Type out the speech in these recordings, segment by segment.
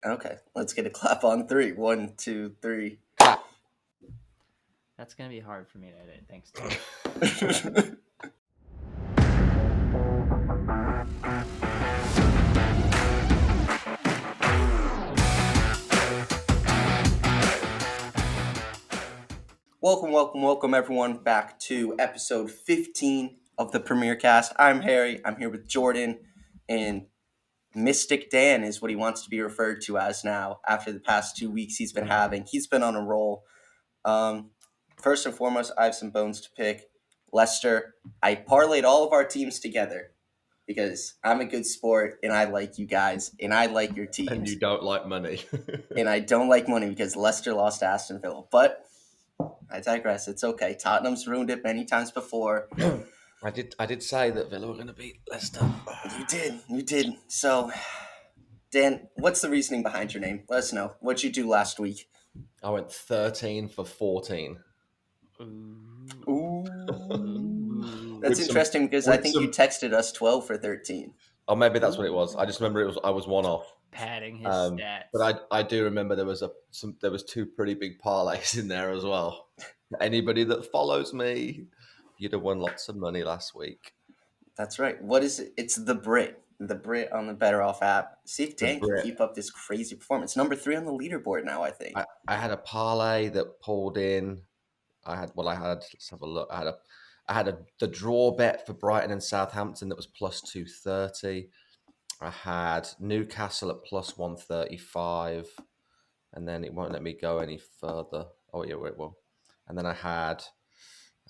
Okay, let's get a clap on three. 1, 2, 3. Clap. That's going to be hard for me to edit. Thanks, Tim. Welcome, everyone, back to episode 15 of the Premiercast. I'm Harry. I'm here with Jordan, and Mystic Dan is what he wants to be referred to as now after the past 2 weeks he's been having. He's been on a roll. First and foremost, I have some bones to pick. Leicester, I parlayed all of our teams together because I'm a good sport, and I like you guys, and I like your teams. And you don't like money. And I don't like money because Leicester lost to Aston Villa. But I digress. It's okay. Tottenham's ruined it many times before. I did say that Villa were going to beat Leicester. You did. So, Dan, what's the reasoning behind your name? Let us know. What'd you do last week? I went 13 for 14. Ooh. That's With interesting because I think you texted us 12 for 13. Oh, maybe that's what it was. I just remember I was one off. Padding his stats. But I do remember there was two pretty big parlays in there as well. Anybody that follows me, you'd have won lots of money last week. That's right. What is it? It's the Brit on the BettorOff app. See if Dan can keep up this crazy performance. Number 3 on the leaderboard now, I think. I had a parlay that pulled in. Let's have a look. I had the draw bet for Brighton and Southampton that was plus 230. I had Newcastle at plus 135, and then it won't let me go any further. Oh yeah, it will. And then I had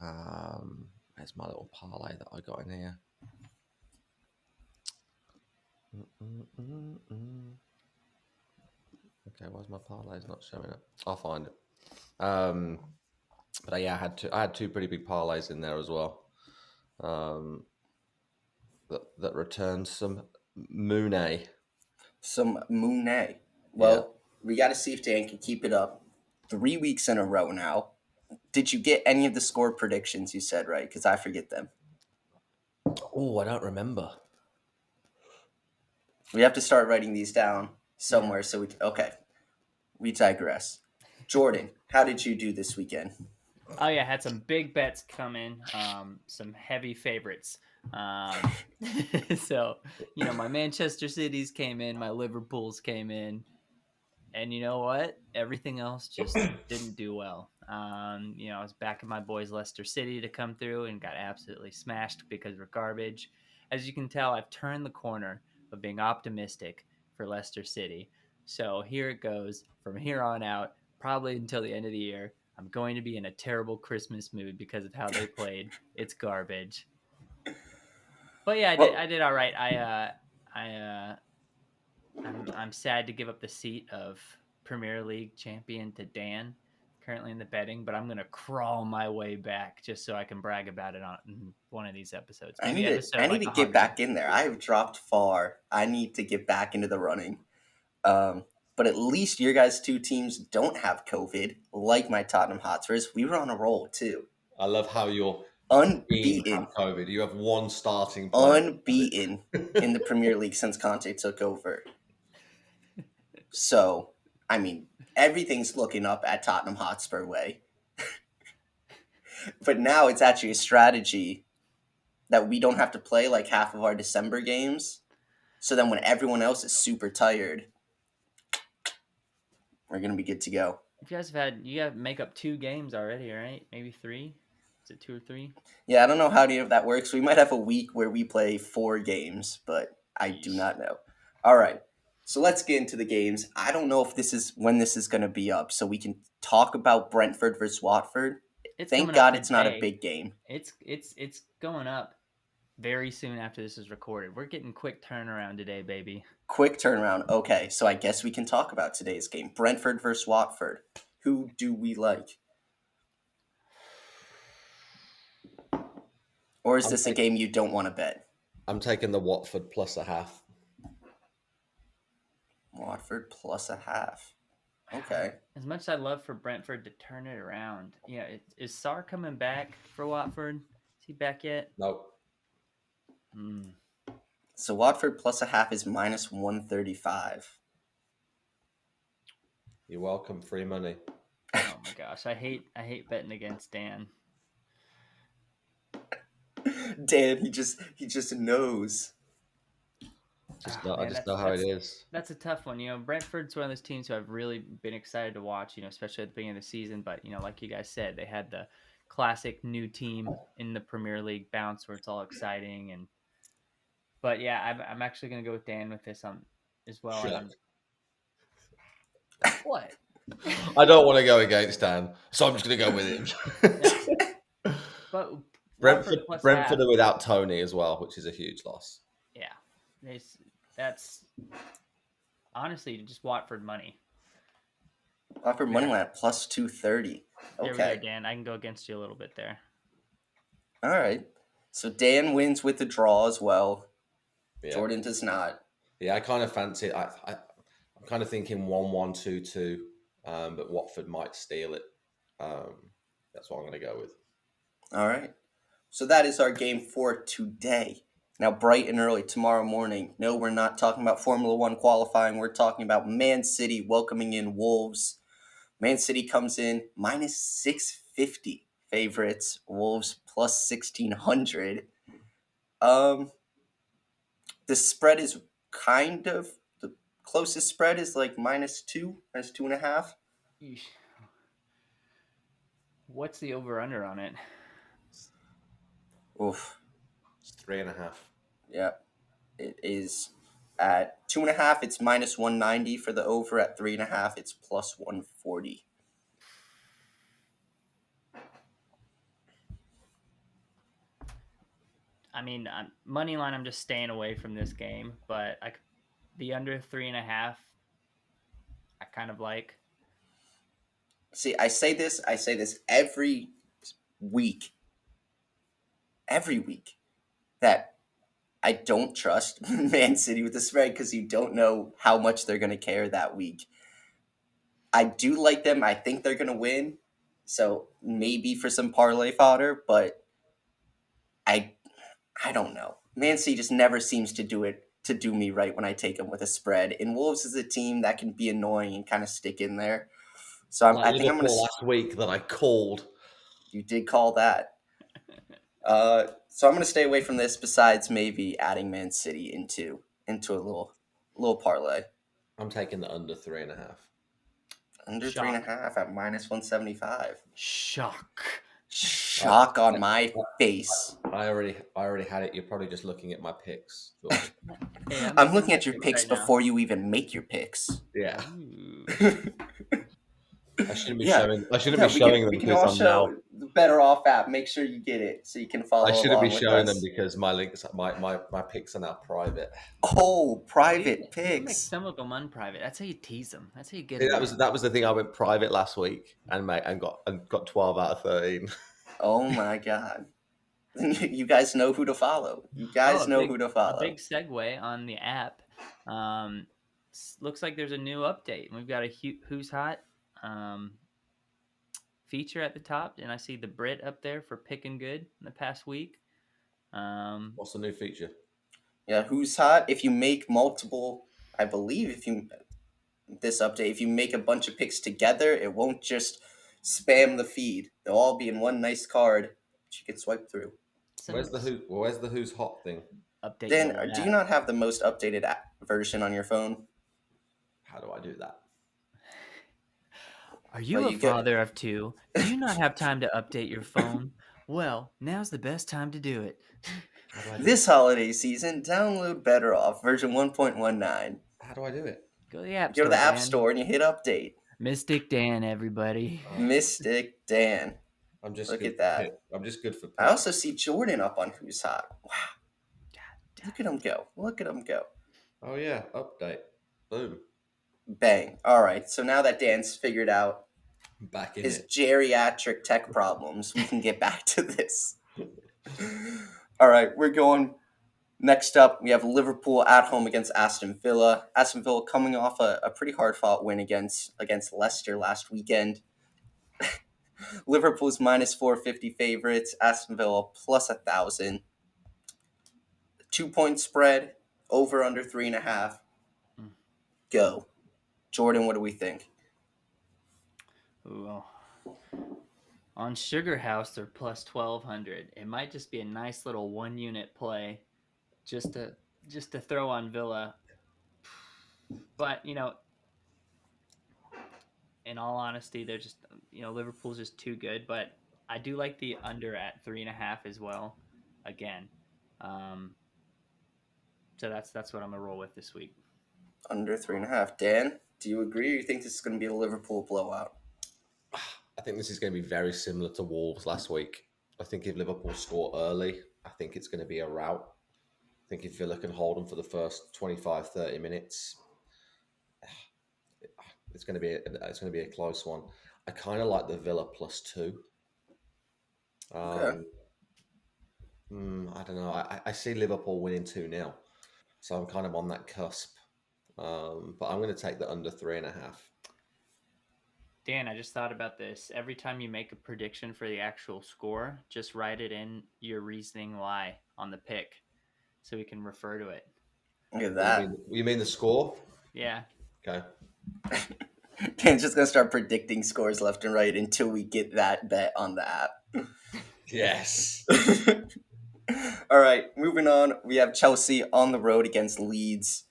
where's my little parlay that I got in here? Okay, why's my parlay not showing it? I'll find it. But yeah, I had two pretty big parlays in there as well. That returned some Mooney. Some Mooney. Well, we got to see if Dan can keep it up. 3 weeks in a row now. Did you get any of the score predictions you said, right? Because I forget them. Oh, I don't remember. We have to start writing these down somewhere so we can... Okay. We digress. Jordan, how did you do this weekend? Oh, yeah, had some big bets come in, some heavy favorites. So, my Manchester Cities came in, my Liverpools came in, and you know what? Everything else just didn't do well. I was backing my boys Leicester City to come through and got absolutely smashed because we're garbage. As you can tell, I've turned the corner of being optimistic for Leicester City. So here it goes. From here on out, probably until the end of the year, I'm going to be in a terrible Christmas mood because of how they played. It's garbage. But yeah, I did all right. I'm sad to give up the seat of Premier League champion to Dan, currently in the betting, but I'm going to crawl my way back just so I can brag about it on one of these episodes. I need to get back in there. I have dropped far. I need to get back into the running. But at least your guys' two teams don't have COVID, like my Tottenham Hotspurs. We were on a roll, too. I love how you're unbeaten. COVID. You have one starting player. Unbeaten in the Premier League since Conte took over. So, I mean, everything's looking up at Tottenham Hotspur way. But now it's actually a strategy that we don't have to play like half of our December games. So then when everyone else is super tired, we're going to be good to go. You guys have make up 2 games already, right? Maybe 3? Is it 2 or 3? Yeah, I don't know how any of that works. We might have a week where we play 4 games, but I do not know. All right. So let's get into the games. I don't know if when this is going to be up, so we can talk about Brentford versus Watford. Thank God it's not a big game. It's going up very soon after this is recorded. We're getting quick turnaround today, baby. Quick turnaround. Okay, so I guess we can talk about today's game. Brentford versus Watford. Who do we like? Or is this a game you don't want to bet? I'm taking the Watford plus a half. Watford plus a half. Okay. As much as I'd love for Brentford to turn it around, is Sarr coming back for Watford? Is he back yet? No. So Watford plus a half is minus 135. You're welcome. Free money. Oh my gosh, I hate betting against Dan. Dan, he just knows. I Man, just know how it is. that's a tough one. Brentford's one of those teams who I've really been excited to watch. Especially at the beginning of the season. But like you guys said, they had the classic new team in the Premier League bounce where it's all exciting. But yeah, I'm actually gonna go with Dan with this as well. Shut. And what? I don't want to go against Dan, so I'm just going to go with him. No, but Brentford, Watford plus half. Brentford are without Tony as well, which is a huge loss. Yeah, that's honestly just Watford money. Watford money line at plus 230. There we go, Okay. Dan. I can go against you a little bit there. All right. So Dan wins with the draw as well. Yeah. Jordan does not. Yeah, I kind of fancy it. I'm kind of thinking 1-1, 2-2, but Watford might steal it. That's what I'm going to go with. All right. So that is our game for today. Now, bright and early tomorrow morning. No, we're not talking about Formula One qualifying. We're talking about Man City welcoming in Wolves. Man City comes in minus 650 favorites. Wolves plus 1600. The spread is kind of the closest spread is like minus 2.5. Yeesh. What's the over under on it? Oof. It's 3.5. Yeah, it is at 2.5. It's minus 190 for the over. At 3.5, it's plus 140. I mean, money line. I'm just staying away from this game, but the under 3.5. I kind of like. See, I say this every week. Every week that I don't trust Man City with the spread because you don't know how much they're going to care that week. I do like them. I think they're going to win. So maybe for some parlay fodder, but I don't know. Man City just never seems to do me right when I take them with a spread. And Wolves is a team that can be annoying and kind of stick in there. So I think I'm going to. Last week that I called. You did call that. So I'm going to stay away from this. Besides, maybe adding Man City into a little parlay. I'm taking the under 3.5. Under Shock. 3.5 at minus 175. Shock On my face. I already had it. You're probably just looking at my picks. Hey, I'm looking at your picks right now. before you even make your picks. Yeah. Ooh. I shouldn't be Yeah. showing. I shouldn't be showing them We can all because I'm now. show the BettorOff app. Make sure you get it so you can follow I shouldn't along be with showing us. them because my links, my picks are now private. Oh, private You make picks. some of them unprivate. That's how you tease them. That's how you get See, them. that was the thing. I went private last week and got 12 out of 13. Oh my god. You guys know who to follow. You guys know who to follow. A big segue on the app. Looks like there's a new update. We've got a Who's Hot feature at the top, and I see the Brit up there for picking good in the past week. What's the new feature? Yeah, Who's Hot? If you make multiple, I believe this update, if you make a bunch of picks together, it won't just spam the feed. They'll all be in one nice card that you can swipe through. Where's the Who's Hot thing? Update? Dan, do you not have the most updated version on your phone? How do I do that? Are you a father of two? Do you not have time to update your phone? Well, now's the best time to do it. This holiday season, download BettorOff version 1.19. How do I do it? Go to the app Go store. to the App Dan. Store and you hit update. Mystic Dan, everybody. Mystic Dan. I'm just Look good at that. for I'm just good for picks. I also see Jordan up on Who's Hot. Wow. Look at him go. Look at him go. Oh yeah, update. Boom. Bang. All right. So now that Dan's figured out Back in his it. geriatric tech problems, we can get back to this. All right. We're going. Next up, we have Liverpool at home against Aston Villa. Aston Villa coming off a pretty hard-fought win against Leicester last weekend. Liverpool's minus 450 favorites. Aston Villa plus 1,000. 2-point spread. Over under 3.5. Go. Jordan, what do we think? Ooh. On Sugar House, they're plus 1,200. It might just be a nice little 1 unit play just to throw on Villa. But in all honesty, they're just Liverpool's just too good. But I do like the under at 3.5 as well. Again, um, so that's what I'm gonna roll with this week. Under 3.5. Dan, do you agree, or you think this is going to be a Liverpool blowout? I think this is going to be very similar to Wolves last week. I think if Liverpool score early, I think it's going to be a rout. I think if Villa can hold them for the first 25, 30 minutes, it's going to be a close one. I kind of like the Villa +2. Okay. I don't know. I see Liverpool winning 2-0, so I'm kind of on that cusp. But I'm going to take the under 3.5. Dan, I just thought about this. Every time you make a prediction for the actual score, just write it in your reasoning why on the pick, so we can refer to it. Look at that. You mean the score? Yeah. Okay. Dan's just going to start predicting scores left and right until we get that bet on the app. Yes. All right, moving on. We have Chelsea on the road against Leeds.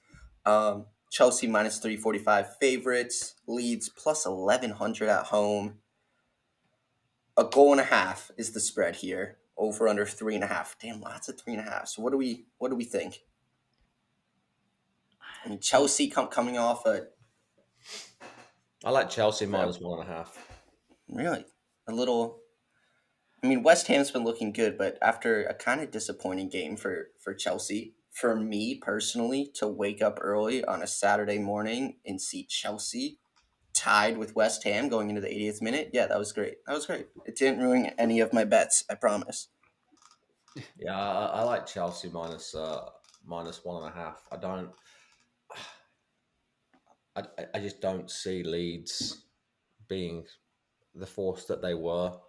Chelsea minus 345 favorites. Leeds plus 1,100 at home. A goal and a half is the spread here. Over under 3.5. Damn, lots of 3.5. So what do we think? I mean, Chelsea coming off I like Chelsea -1.5. really a little. I mean, West Ham's been looking good, but after a kind of disappointing game for Chelsea, for me personally, to wake up early on a Saturday morning and see Chelsea tied with West Ham going into the 80th minute, yeah, that was great. That was great. It didn't ruin any of my bets, I promise. Yeah, I like Chelsea -1.5. I just don't see Leeds being the force that they were.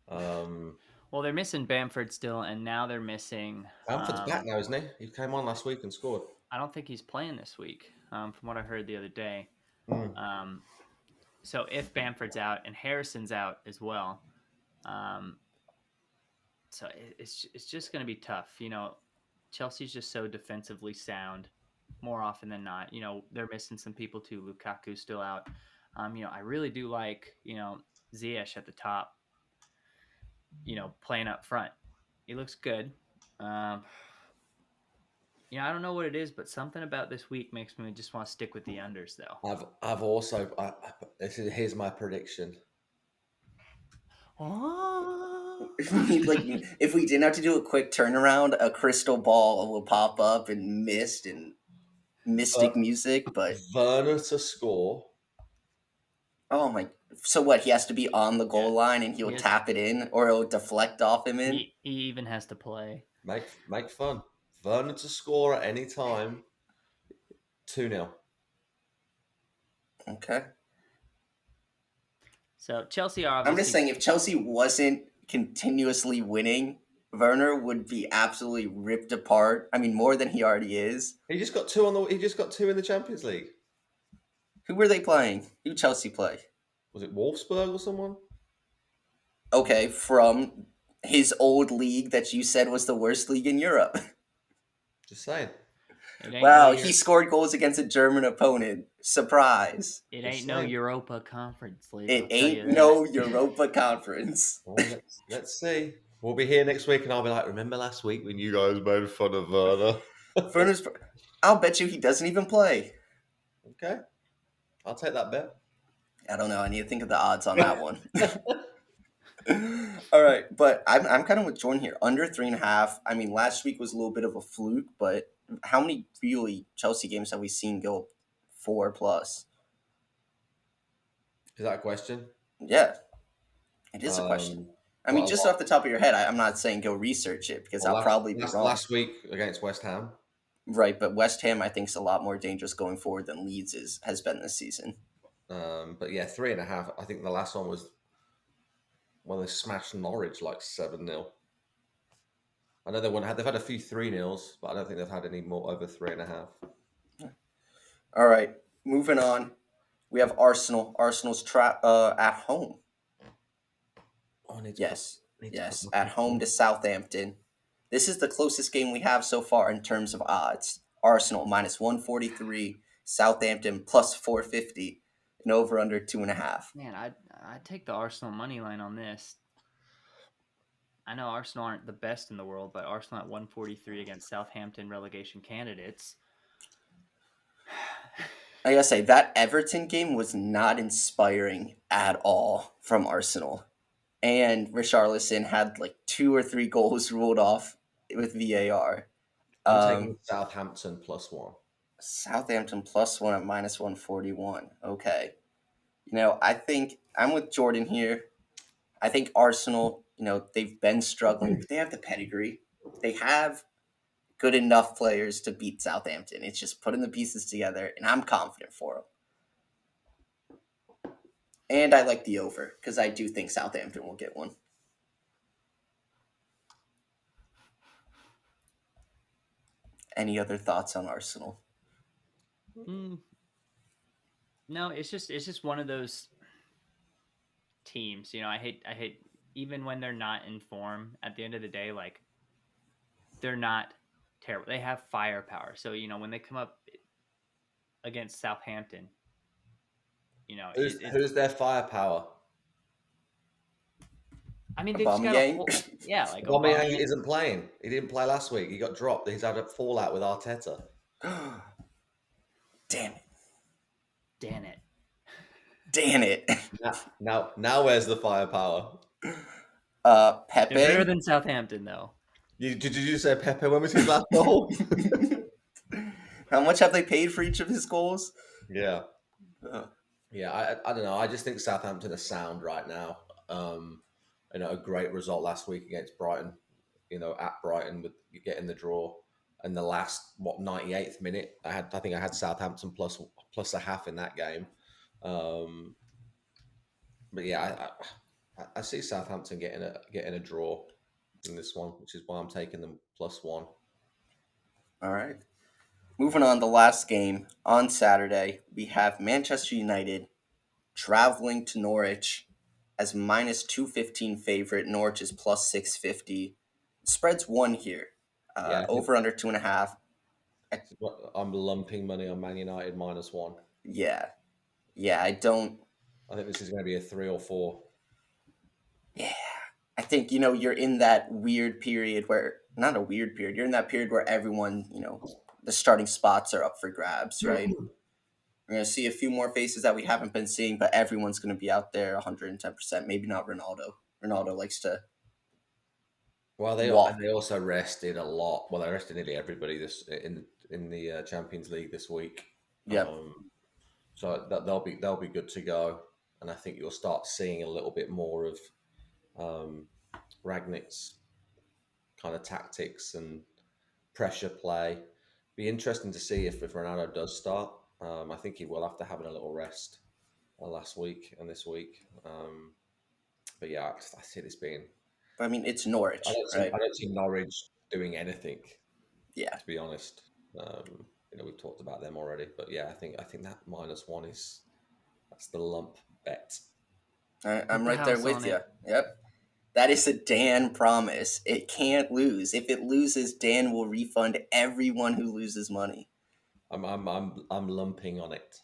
Well, they're missing Bamford still, and now they're missing. Bamford's back now, isn't he? He came on last week and scored. I don't think he's playing this week, from what I heard the other day. Mm. So if Bamford's out and Harrison's out as well, so it's just going to be tough. Chelsea's just so defensively sound more often than not. They're missing some people too. Lukaku's still out. I really do like, Ziyech at the top, playing up front. He looks good. I don't know what it is, but something about this week makes me just want to stick with the unders, though. I've also here's my prediction. Oh. if we didn't have to do a quick turnaround, a crystal ball will pop up and mist and mystic music. But Werner to score. Oh my! So what? He has to be on the goal line, and he'll tap it in, or he'll deflect off him in. He even has to play. Make fun. Werner to score at any time. 2-0. Okay. So Chelsea are. I'm just saying, if Chelsea wasn't continuously winning, Werner would be absolutely ripped apart. I mean, more than he already is. He just got two He just got 2 in the Champions League. Who were they playing? Who Chelsea play? Was it Wolfsburg or someone? Okay, from his old league that you said was the worst league in Europe. Just saying. Wow, he scored goals against a German opponent. Surprise. It ain't no Europa Conference League. It ain't no Europa Conference. Well, let's see. We'll be here next week and I'll be like, remember last week when you guys made fun of Werner? I'll bet you he doesn't even play. Okay. I'll take that bet. I don't know. I need to think of the odds on that one. All right, but I'm kind of with Jordan here. Under 3.5. I mean, last week was a little bit of a fluke, but how many really Chelsea games have we seen go 4+? Is that a question? Yeah, it is a question. I mean, just off the top of your head, I'm not saying go research it because I'll probably be wrong. Last week against West Ham. Right, but West Ham I think is a lot more dangerous going forward than Leeds has been this season. But yeah, 3.5. I think the last one was when they smashed Norwich like 7-0. I know they've had a few 3-0s, but I don't think they've had any more over 3.5. All right, moving on. We have Arsenal. Arsenal's at home. Oh, I need to Yes, need to put yes, my at home to Southampton. This is the closest game we have so far in terms of odds. Arsenal minus 143, Southampton plus 450, and over under 2.5. Man, I'd take the Arsenal money line on this. I know Arsenal aren't the best in the world, but Arsenal at 143 against Southampton relegation candidates. I gotta say, that Everton game was not inspiring at all from Arsenal. And Richarlison had like 2 or 3 goals ruled off with VAR. I'm taking Um, Southampton +1. Southampton +1 at minus 141. Okay. I think I'm with Jordan here. I think Arsenal, they've been struggling, but they have the pedigree. They have good enough players to beat Southampton. It's just putting the pieces together, and I'm confident for them. And I like the over because I do think Southampton will get one. Any other thoughts on Arsenal? No, it's just one of those teams. I hate even when they're not in form. At the end of the day, like they're not terrible. They have firepower. So when they come up against Southampton, Who's their firepower? I mean, they just got a Aubameyang? whole, yeah, like Aubameyang Aubameyang. isn't playing. He didn't play last week. He got dropped. He's had a fallout with Arteta. Damn it. Damn it. Damn it. Now where's the firepower? Pepe. They're better than Southampton, though. Did you say Pepe? When was his last goal? How much have they paid for each of his goals? Yeah. Uh, Yeah, I don't know. I just think Southampton are sound right now. A great result last week against Brighton. At Brighton with getting the draw, and the last 98th minute, I think I had Southampton plus a half in that game. But yeah, I see Southampton getting a draw in this one, which is why I'm taking them +1. All right. Moving on, the last game on Saturday, we have Manchester United traveling to Norwich as minus 215 favorite. Norwich is plus 650. Spread's 1 here. Yeah, Over under 2.5. I'm lumping money on Man United -1. Yeah. Yeah, I don't. I think this is going to be a 3 or 4. Yeah. I think, you're in that weird period where, not a weird period, you're in that period where everyone, the starting spots are up for grabs, right? We're going to see a few more faces that we haven't been seeing, but everyone's going to be out there 110%. Maybe not Ronaldo. Ronaldo likes to Well, walk. they also rested a lot. Well, they rested nearly everybody this in the Champions League this week. Yep. So they'll be good to go, and I think you'll start seeing a little bit more of Ragnick's kind of tactics and pressure play. Be interesting to see if Ronaldo does start. I think he will after having a little rest last week and this week. But yeah, I see this being. But I mean, it's Norwich, right? I don't see Norwich doing anything. Yeah. To be honest, we've talked about them already. But yeah, I think that -1 that's the lump bet. I'm right there with you. Yep. That is a Dan promise. It can't lose. If it loses, Dan will refund everyone who loses money. I'm lumping on it.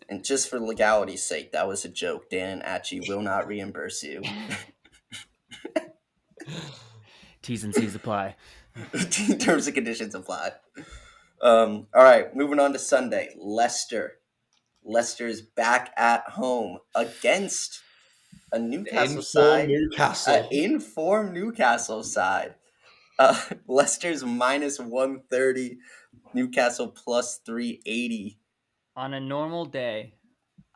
And just for legality's sake, that was a joke. Dan and Achi will not reimburse you. T's and C's apply. Terms and conditions apply. All right, moving on to Sunday. Leicester. Leicester is back at home against a Newcastle side. Informed Newcastle side. Leicester's minus 130, Newcastle plus 380. On a normal day,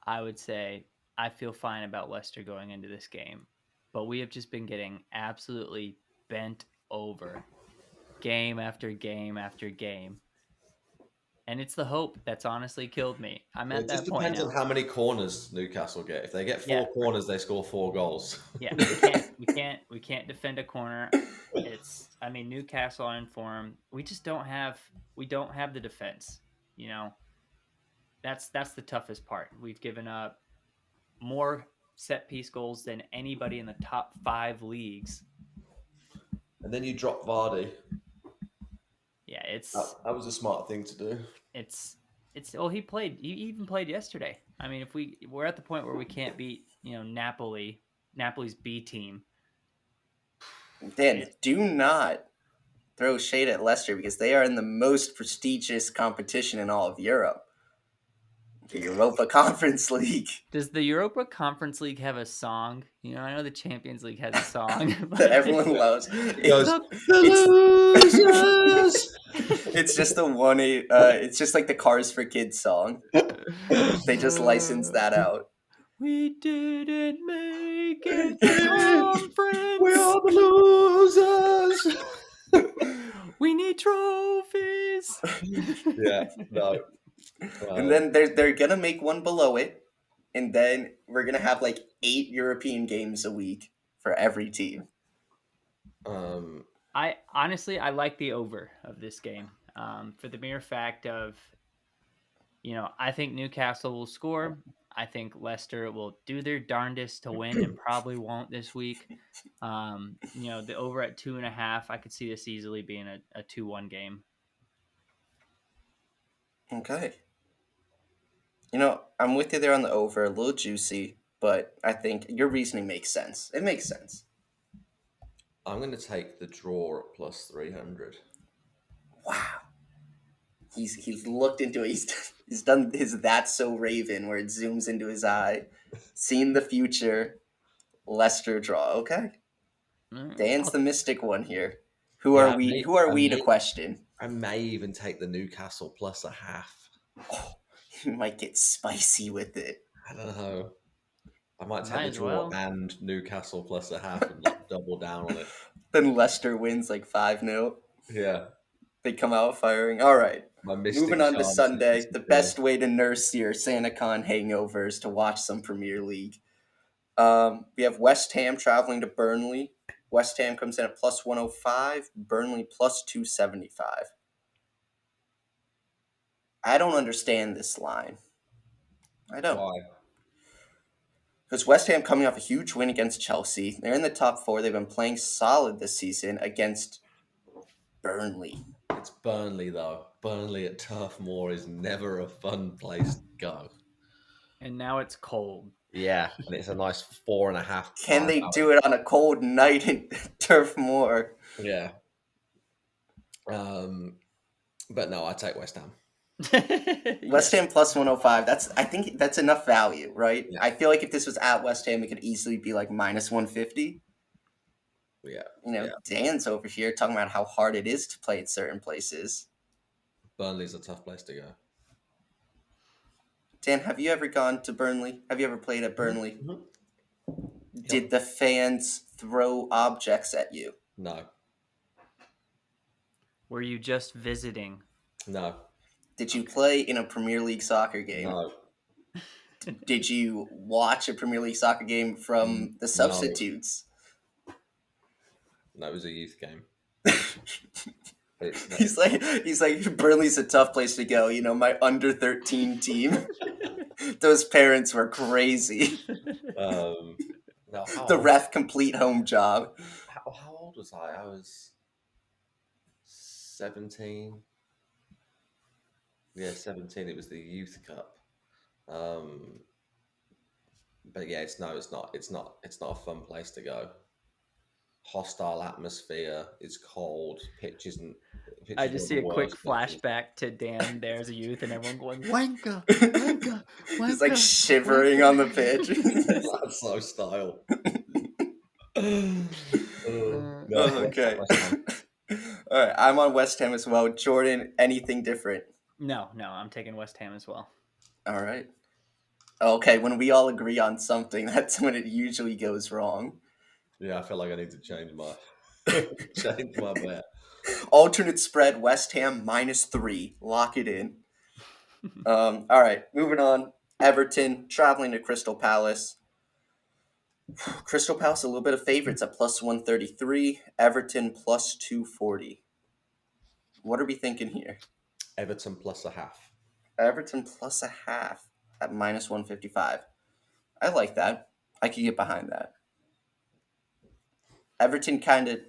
I would say I feel fine about Leicester going into this game, but we have just been getting absolutely bent over game after game after game. And it's the hope that's honestly killed me. I'm at that point now. It just depends on how many corners Newcastle get. If they get 4 corners, they score 4 goals. Yeah, we can't defend a corner. Newcastle are in form. We just don't have the defense, That's the toughest part. We've given up more set piece goals than anybody in the top 5 leagues. And then you drop Vardy. Yeah, it's That was a smart thing to do. it's he even played yesterday. I mean, if we're at the point where we can't beat, Napoli's B team. Dan, do not throw shade at Leicester because they are in the most prestigious competition in all of Europe. The Europa Conference League. Does the Europa Conference League have a song? I know the Champions League has a song that everyone loves. It's just the one. It's just like the Cars for Kids song. They just licensed that out. We didn't make it to conference. We are the losers. We need trophies. Yeah, no. And then they're gonna make one below it, and then we're gonna have like 8 European games a week for every team. I honestly like the over of this game, for the mere fact of, I think Newcastle will score. I think Leicester will do their darndest to win and probably won't this week. The over at 2.5, I could see this easily being a 2-1 game. Okay. I'm with you there on the over, a little juicy, but I think your reasoning makes sense. It makes sense. I'm going to take the draw at plus 300. Wow. He's looked into it. He's done his That's So Raven where it zooms into his eye. Seen the future. Leicester draw. Okay. Dan's the mystic one here. Who are we to question? I may even take the Newcastle plus a half. Oh, you might get spicy with it. I don't know. I might take the draw and Newcastle plus a half and double down on it. Then Leicester wins like 5-0. Yeah. They come out firing. All right. Moving on to Sunday. The best way to nurse your SantaCon hangovers to watch some Premier League. We have West Ham traveling to Burnley. West Ham comes in at plus 105. Burnley plus 275. I don't understand this line. I don't. Why? Because West Ham coming off a huge win against Chelsea. They're in the top 4. They've been playing solid this season against Burnley. It's Burnley, though. Burnley at Turf Moor is never a fun place to go. And now it's cold. Yeah, and it's a nice 4.5. Can they do it on a cold night in Turf Moor? Yeah. But no, I take West Ham. West Ham plus 105. I think that's enough value, right? Yeah. I feel like if this was at West Ham, it could easily be like minus 150. Yeah. Dan's over here talking about how hard it is to play at certain places. Burnley's a tough place to go. Dan, have you ever gone to Burnley? Have you ever played at Burnley? Mm-hmm. Did the fans throw objects at you? No. Were you just visiting? No. Did you play in a Premier League soccer game? No. Did you watch a Premier League soccer game from the substitutes? No, it was a youth game. He's like Burnley's a tough place to go. My under 13 team. Those parents were crazy. No, the ref complete home job. How old was I? I was 17. Yeah, 17. It was the Youth Cup. But yeah, it's not a fun place to go. Hostile atmosphere. It's cold. Pitch isn't. I just see a quick flashback to Dan there as a youth, and everyone going wanka, wanka, wanka. He's like shivering on the pitch. That's so style. Okay. All right, I'm on West Ham as well. Jordan, anything different? No, I'm taking West Ham as well. All right. Okay, when we all agree on something, that's when it usually goes wrong. Yeah, I feel like I need to change my bet. Alternate spread, West Ham -3. Lock it in. All right, moving on. Everton traveling to Crystal Palace. Crystal Palace, a little bit of favorites at plus 133. Everton plus 240. What are we thinking here? Everton plus a half. Everton plus a half at minus 155. I like that. I could get behind that. Everton kind of.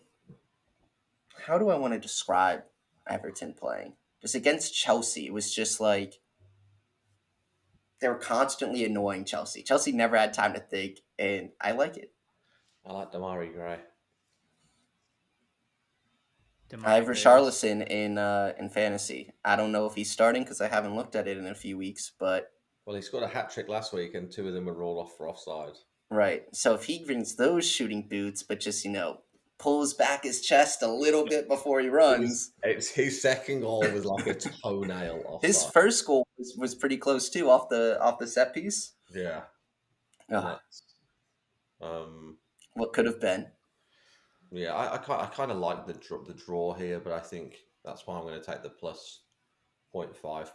How do I want to describe Everton playing? Just against Chelsea, it was just like they were constantly annoying Chelsea. Chelsea never had time to think, and I like it. I like Damari Gray. I have Damari Gray was- Richarlison in fantasy. I don't know if he's starting because I haven't looked at it in a few weeks, but Well, he scored a hat trick last week, and 2 of them were rolled off for offside. right. So if he brings those shooting boots, but just pulls back his chest a little bit before he runs. It's his second goal was like a toenail offside. His first goal was pretty close too, off the set piece. Yeah. Ugh, what could have been. Yeah, I kind of like the draw here, but I think that's why I'm going to take the plus 0.5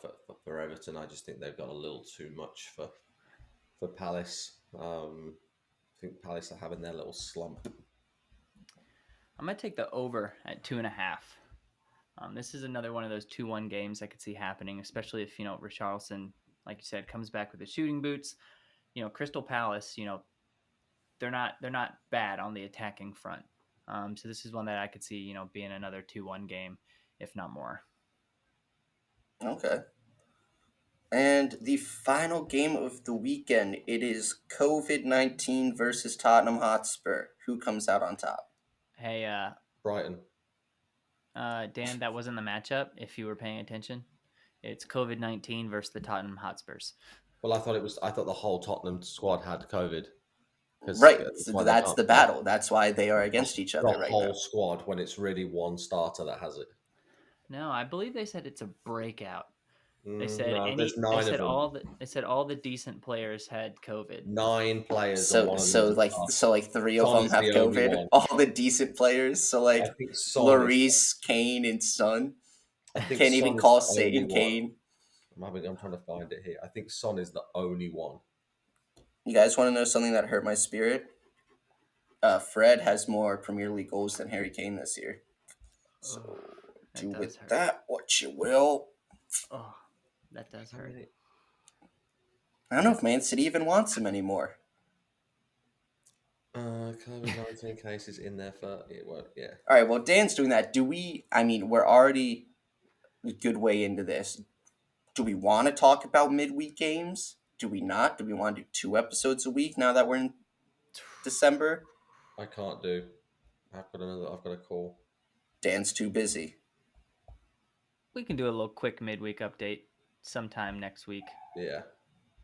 for Everton. I just think they've got a little too much for Palace. I think Palace are having their little slump. I'm gonna take the over at 2.5. This is another one of those 2-1 games I could see happening, especially if Richarlison, like you said, comes back with the shooting boots. Crystal Palace, they're not bad on the attacking front. So this is one that I could see, being another 2-1 game, if not more. Okay. And the final game of the weekend, it is COVID-19 versus Tottenham Hotspur. Who comes out on top? Hey, Brighton. Dan, that wasn't the matchup. If you were paying attention, it's COVID-19 versus the Tottenham Hotspurs. Well, I thought the whole Tottenham squad had COVID. Right, that's the battle. That's why they are against each other right now. The whole squad, when it's really one starter that has it. No, I believe they said it's a breakout. They said there's 9 of them. They said all the decent players had COVID. 9 players. So 3 of them have COVID. All the decent players. So Lloris, Kane, and Son. Can't even call Satan Kane. I'm trying to find it here. I think Son is the only one. You guys want to know something that hurt my spirit? Fred has more Premier League goals than Harry Kane this year. So do with that what you will. Oh, that does hurt. I don't know if Man City even wants him anymore. COVID-19 cases in there for yeah. All right, well, Dan's doing that. We're already a good way into this. Do we want to talk about midweek games? Do we not? Do we want to do 2 episodes a week now that we're in December? I can't do. I've got a call. Dan's too busy. We can do a little quick midweek update sometime next week. Yeah.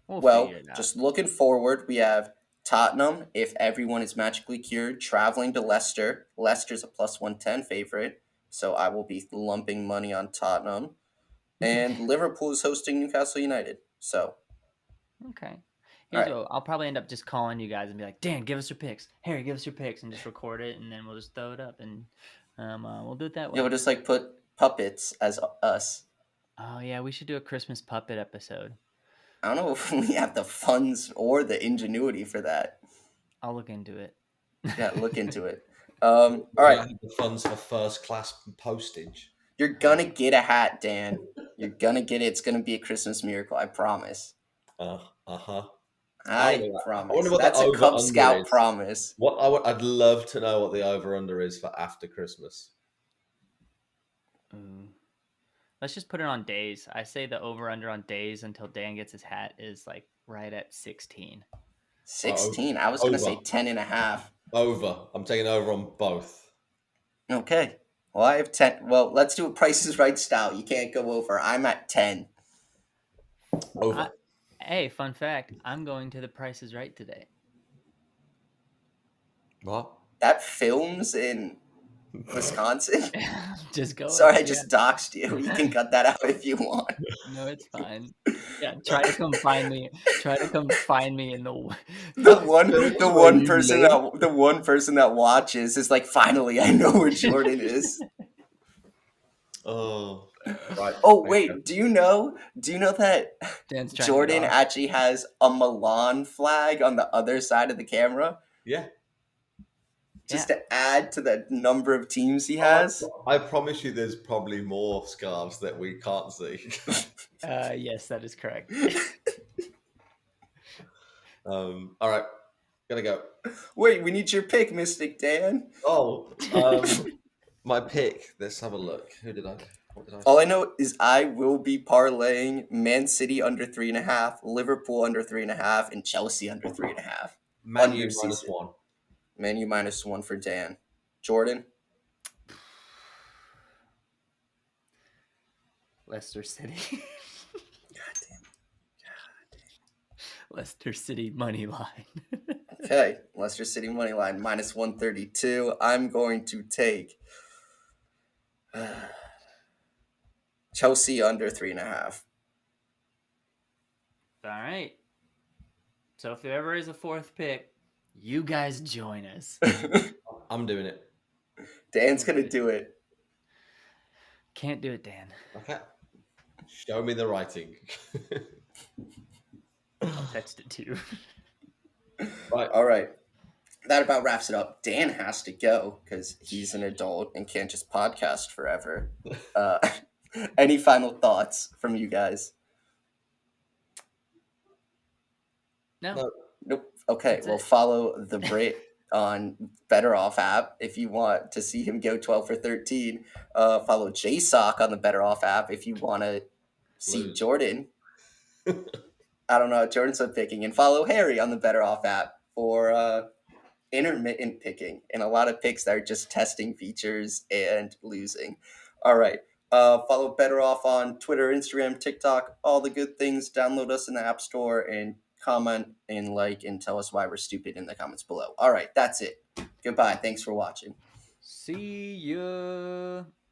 Well, just looking forward, we have Tottenham, if everyone is magically cured, traveling to Leicester. Leicester's a plus 110 favorite, so I will be lumping money on Tottenham. And Liverpool is hosting Newcastle United, so... Okay. I'll probably end up just calling you guys and be like, Dan, give us your picks. Harry, give us your picks, and just record it, and then we'll just throw it up, and we'll do it that way. Yeah, we'll just put puppets as us. Oh yeah, we should do a Christmas puppet episode. I don't know if we have the funds or the ingenuity for that. I'll look into it. Yeah, look into it. All right. I have the funds for first class postage. You're gonna get a hat, Dan. You're gonna get it. It's gonna be a Christmas miracle. I promise. I promise. That's a Cub Scout promise. I'd love to know what the over/under is for after Christmas. Let's just put it on days. I say the over/under on days until Dan gets his hat is right at 16. 16? I was going to say 10.5. Over. I'm taking over on both. Okay. Well, I have 10. Well, let's do a Price is Right style. You can't go over. I'm at 10. Over. Hey, fun fact. I'm going to the Price is Right today. What? That films in Wisconsin? Just go. Sorry, I just doxed you. You can cut that out if you want. No, it's fine. Yeah, try to come find me. Try to come find me in the one person that watches is like, finally, I know where Jordan is. Oh. Right. Oh wait, do you know that Dan's Jordan actually has a Milan flag on the other side of the camera? Yeah. just Yeah. to add to the number of teams he Oh, has. I promise you, there's probably more scarves that we can't see. Yes, that is correct. All right, gonna go. Wait, we need your pick, Mystic Dan. Oh, my pick. Let's have a look. Who did I? What did I? All I know is I will be parlaying Man City under 3.5, Liverpool under 3.5, and Chelsea under 3.5. Man U Under minus season. one. Man U -1 for Dan. Jordan. Leicester City. God damn. Leicester City money line. Okay, Leicester City money line -132. I'm going to take Chelsea under 3.5. All right. So if there ever is a fourth pick, you guys join us. I'm doing it. Dan's gonna do it. Can't do it, Dan. Okay. Show me the writing. I'll text it to you. Right. All right. That about wraps it up. Dan has to go because he's an adult and can't just podcast forever. Any final thoughts from you guys? No. Nope. Okay, That's well, it. follow the Brit on BettorOff app if you want to see him go 12 for 13. Follow JSock on the BettorOff app if you want to see Lose. Jordan. I don't know how Jordan's been picking. And follow Harry on the BettorOff app for intermittent picking and a lot of picks that are just testing features and losing. All right. Follow Better Off on Twitter, Instagram, TikTok, all the good things. Download us in the App Store and comment and like and tell us why we're stupid in the comments below. All right. That's it. Goodbye. Thanks for watching. See ya.